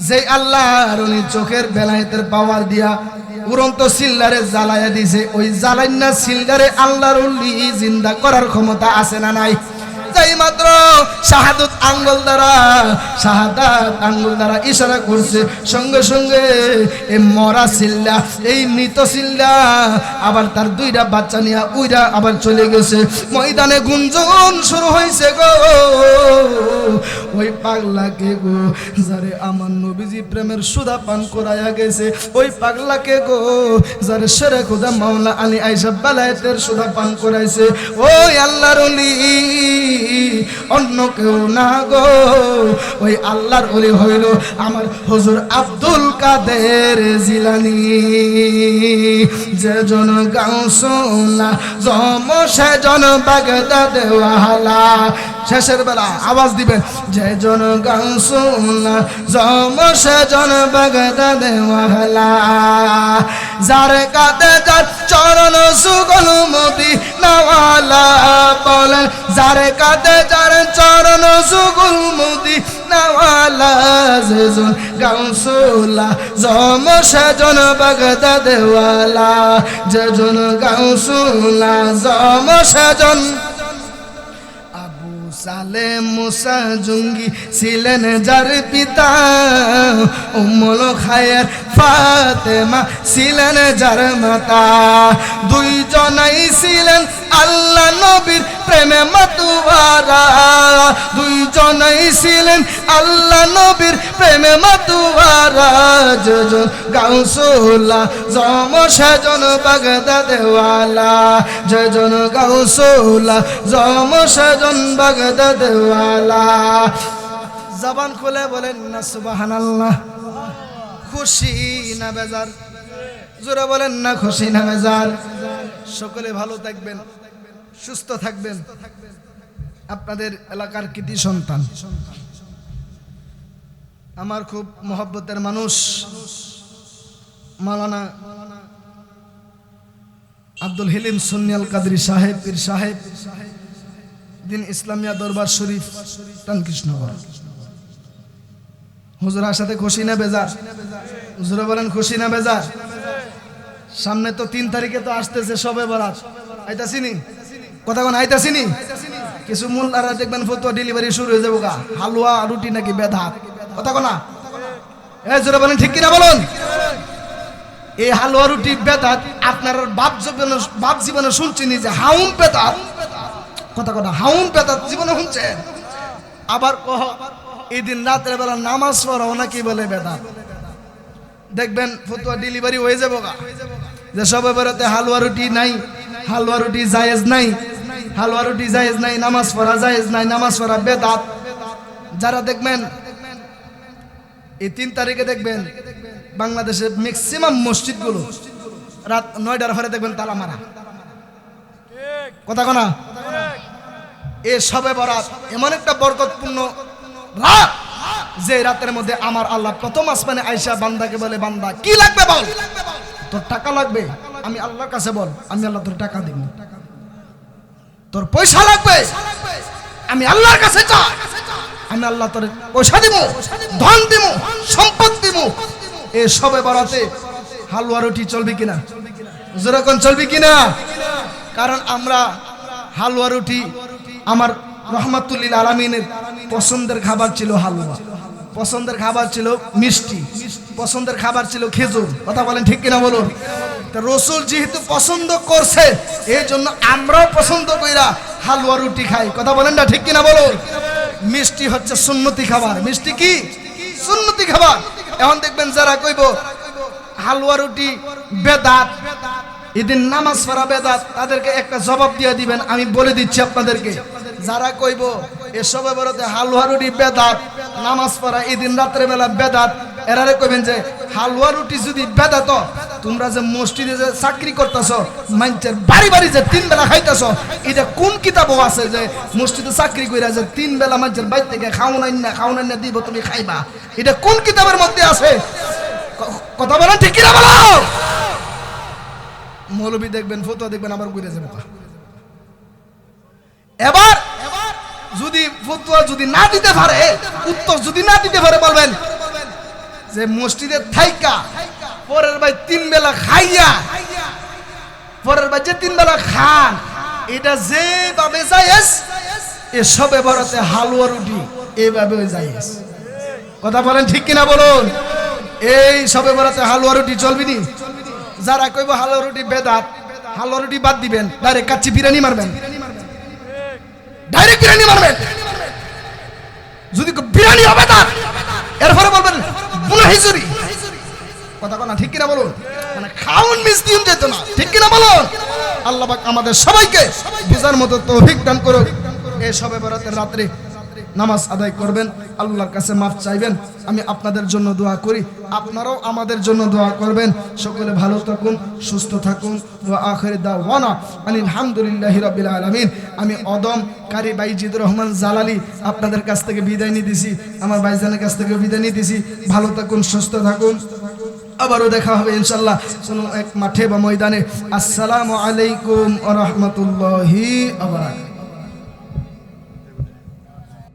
যে আল্লাহর ওলি চোখের বেলায়েতের পাওয়ার দিয়া উড়ন্ত সিলদারে জ্বালায়া দিছে, ওই জ্বালাইনা সিলদারে আল্লাহর ওলি জিন্দা করার ক্ষমতা আছে না নাই? তাই মাত্র শাহাদাত আঙ্গুল দ্বারা ইশারা করছে, সঙ্গে সঙ্গে এই মরা সিল্লা, এই মৃত সিল্লা আবার তার দুইটা বাচ্চা নিয়ে উইরা আবার চলে গেছে। ময়দানে গুঞ্জন শুরু হয়েছে গো, ওই পাগলাকে গো যারে আমার নবীজি প্রেমের সুধা পান করায়া গেছে, ওই পাগলাকে গো যারে শেরে খোদা মাওলা আলী আয়েশা বেলায়েতের সুধা পান করাইছে, ওই আল্লাহর ওলি অন্য কেউ না গো, ওই আল্লাহর ওলি হইল আমার হুজুর আব্দুল কাদের জিলানী। যে জন গাউসুল্লাহ জম সে জন বাগদাদ ওয়ালা। শেষের বেলা আওয়াজ দিবেন, যে জন গাউসুল্লাহ জম সে জন বাগদাদ ওয়ালা। যার কাঁদে যার চরণ সুগল মদিনাওয়ালা বলেন, যার কাঁদে যার চরণ সুগল মদিনাওয়ালা। যে জন গাউসুল্লাহ জম সে জন বাগদাদ ওয়ালা। যে জন গাউসুল্লাহ জম সে জন। সালেম মুসা জঙ্গি ছিলেন যার পিতা, উম্মুল খায়ের ফাতেমা ছিলেন যার মাতা। দুইজনাই ছিলেন আল্লাহ নবীর প্রেমে মাতুয়ারা, দুইজনাই ছিলেন আল্লাহ নবীর প্রেমে মাতুয়ারা যেজন গাউসুল্লাহ জম সেজন বাগদাদওয়ালা যেজন গাউসুল্লাহ জম সেজন বাগদাদওয়ালা জবান খুলে বলেন না সুবহানাল্লাহ খুশি না বেজার জোরে বলেন না খুশি না বেজার সকলে ভালো থাকবেন সুস্থ থাকবেন আপনাদের এলাকার কৃতি সন্তান আমার খুব মহব্বতের মানুষ মাওলানা আব্দুল হিলিম সুন্নিয়াল কাদরি সাহেব পীর সাহেব দিন ইসলামিয়া দরবার শরীফ টানকৃষ্ণগর হুজুরের সাথে খুশি না বেজার হুজুরে বলেন খুশি না বেজার সামনে তো 3 তারিখে তো আসতেছে শবে বরাত আইতাছিনি কথা কোন আইতাছিনি কিছু মোল্লারা দেখবেন ফতোয়া ডেলিভারি শুরু হয়ে যাবে গা হালুয়া রুটি নাকি বেদাত কথা কোন এই জোরে বলেন ঠিক কি না বলুন এই হালুয়া রুটি বেদাত আপনার বাপ জীবনে শুনছেনি যে হাউন বেদাত কথা কোন হাউন বেদাত জীবনে শুনছেন আবার কহ এই দিন রাতের বেলা নামাজ পড়াও নাকি বলে বেদাত দেখবেন ফতোয়া ডেলিভারি হয়ে যাবে গা যে সবে বরাতে হালুয়া রুটি নাই হালুয়া রুটি জায়েজ নাই হালুয়া রুটি জায়েজ নাই নামাজ পড়া জায়েজ নাই নামাজ পড়া বেদাত যারা দেখবেন এই 3 তারিখে দেখবেন বাংলাদেশের ম্যাক্সিমাম মসজিদগুলো রাত 9টার পরে দেখবেন তালা মারা কথা কোনা এই সবে বরাত এমন একটা বরকতপূর্ণ রাত যে রাতের মধ্যে আমার আল্লাহ প্রথম আসমানে আয়েশা বান্দাকে বলে বান্দা কি লাগবে বল তোর টাকা লাগবে আমি আল্লাহর কাছে বল আমি আল্লাহ তোর টাকা দেব তোর পয়সা লাগবে আমি আল্লাহর কাছে চাই আমি আল্লাহ তোর পয়সা দেব ধন দেব সম্পদ দেব এই সবে বরাতে হালুয়া রুটি চলবে কিনা যেরকম চলবে কিনা কারণ আমরা হালুয়া রুটি আমার রহমাতুল্লিল আলামিনের পছন্দের খাবার ছিল হালুয়া পছন্দের খাবার ছিল মিষ্টি পছন্দের খাবার ছিল খেজুর কথা বলেন ঠিক কিনা বলুন তো রাসূল যেহেতু পছন্দ করছে এই জন্য আমরাও পছন্দ কইরা হালুয়া রুটি খাই কথা বলেন না ঠিক কিনা বলুন মিষ্টি হচ্ছে সুন্নতি খাবার মিষ্টি কি সুন্নতি খাবার এখন দেখবেন যারা কইব হালুয়া রুটি বেদাত এদিন নামাজ পড়া বেদাত তাদেরকে একটা জবাব দিয়ে দিবেন আমি বলে দিচ্ছি আপনাদেরকে যারা কইব এসবে বলতে হালুয়া রুটি বেদাত নামাজ পড়া এদিন রাতের বেলা বেদাত এরারে কইবেন যে হালুয়া রুটি যদি বেদাত তোমরা যে মসজিদে যে চাকরি করতেছো মানুষের বাড়ি বাড়ি যে 3 বেলা খাইতেছো এটা কোন কিতাবও আছে যে মসজিদে চাকরি কইরা যে 3 বেলা মানুষের বাইরে থেকে খাওন না দিব তুমি খাইবা এটা কোন কিতাবের মধ্যে আছে কথা বলেন ঠিক কি না বলো মৌলবী দেখবেন ফতোয়া দেখবেন আবার ঘুরে যাবে এবার যদি ফতোয়া যদি না দিতে পারে উত্তর যদি না দিতে পারে বলবেন যে মসজিদে থাইকা পরের ভাই 3 বেলা খাইয়া পরের ভাই যে 3 বেলা খান এটা যেভাবে জায়েজ এসবে বরাতে হালুয়া রুটি এইভাবে জায়েজ কথা বলেন ঠিক কিনা বলুন এই সবে বরাতে হালুয়া রুটি চলবে নি যারা কইব হালুয়া রুটি বেদাত হালুয়া রুটি বাদ দিবেন ডাইরেক্ট কাচ্চি বিরিয়ানি মারবেন ডাইরেক্ট বিরিয়ানি মারবেন যদি বিরিয়ানি হবে তা এরপরে বলবেন বুনা হিজুরি কথা কোনা ঠিক কিনা বলুন মানে খাউন মিসকিন যেত না ঠিক কিনা বলুন আল্লাহ পাক আমাদের সবাইকে বুঝার মতো তৌফিক দান করুন এই সবে বরাতের রাতে নামাজ আদায় করবেন আল্লাহর কাছে মাফ চাইবেন আমি আপনাদের জন্য দোয়া করি আপনারাও আমাদের জন্য দোয়া করবেন সকলে ভালো থাকুন সুস্থ থাকুন ওয়া আখির দাওয়ানা আলহামদুলিল্লাহি রাব্বিল আলামিন আমি অদম কারি বাইজিদুর রহমান জালালি আপনাদের কাছ থেকে বিদায় নিতেছি আমার ভাইজানের কাছ থেকে বিদায় নিতেছি ভালো থাকুন সুস্থ থাকুন আবারও দেখা হবে ইনশাআল্লাহ কোনো এক মাঠে বা ময়দানে আসসালামু আলাইকুম ওয়া রাহমাতুল্লাহি ওয়া বারাকাতুহু।